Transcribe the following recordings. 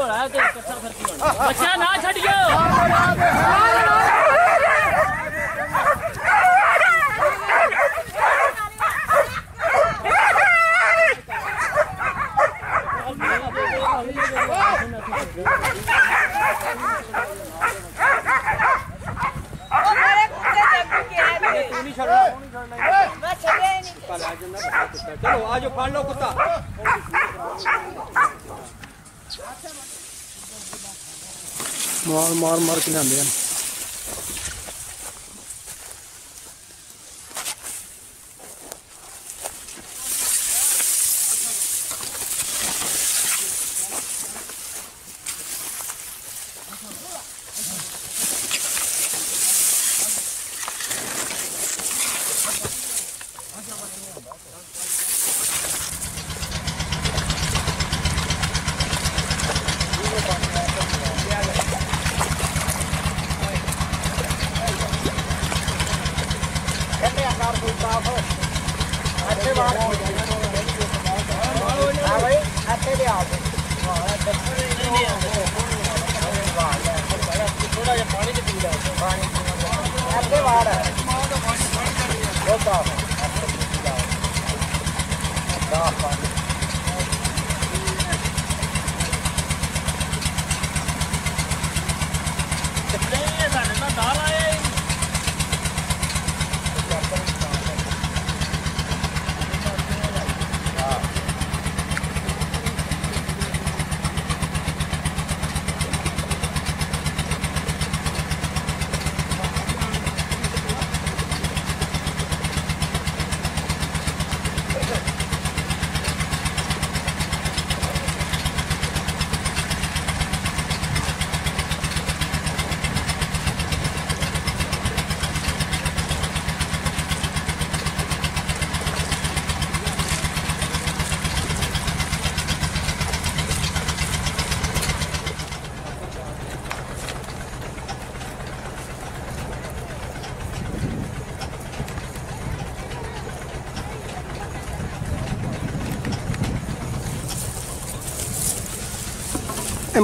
वाला है तो कसर खर्ची वाला बच्चा ना छड़ियो चलो आज फाड़ लो कुत्ता मार मार मार के लांदे हैं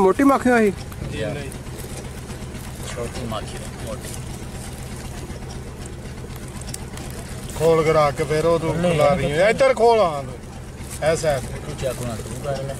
मोटी माखी आई छोटी माखी मोटी खोल करा के फिर वो खिला रही है इधर खोल ऐसा तू चाकू ना तू कर ले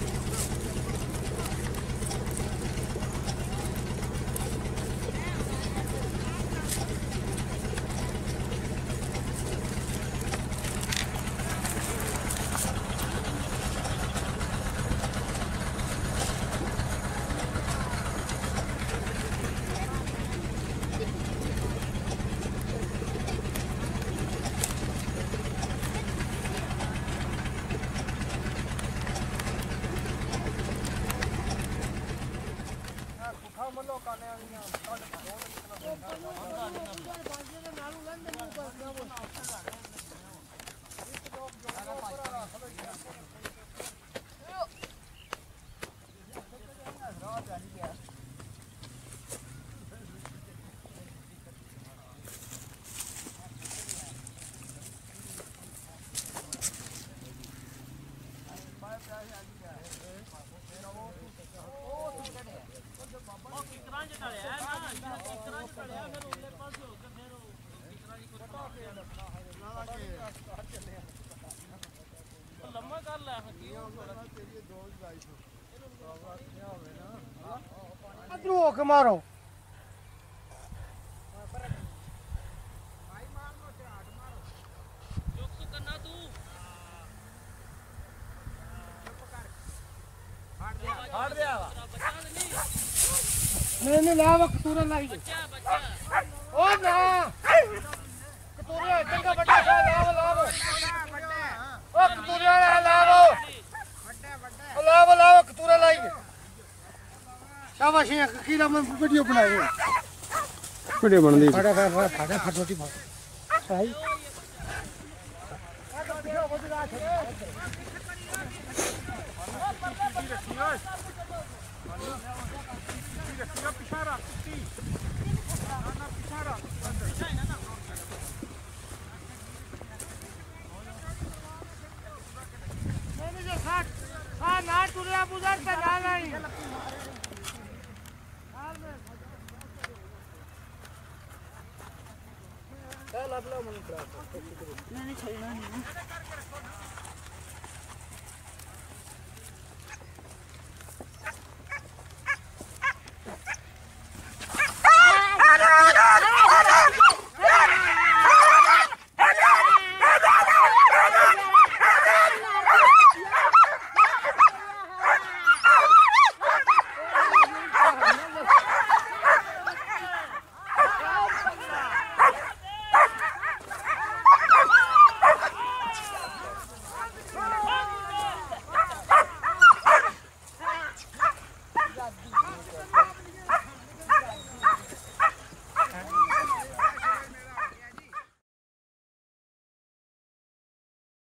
मारो नहीं लावा कतूरा लाई ओ ना कतूरा चंगा बड़ा लावा लावा ओ कतूरा लावा लावा लावा कतूरा लाई शाबाश कीड़ा में वीडियो बनाई वीडियो बन दी फटाफट रोटी भाई ना टुरिया बुझाता ना नहीं मैंने छोड़ना नहीं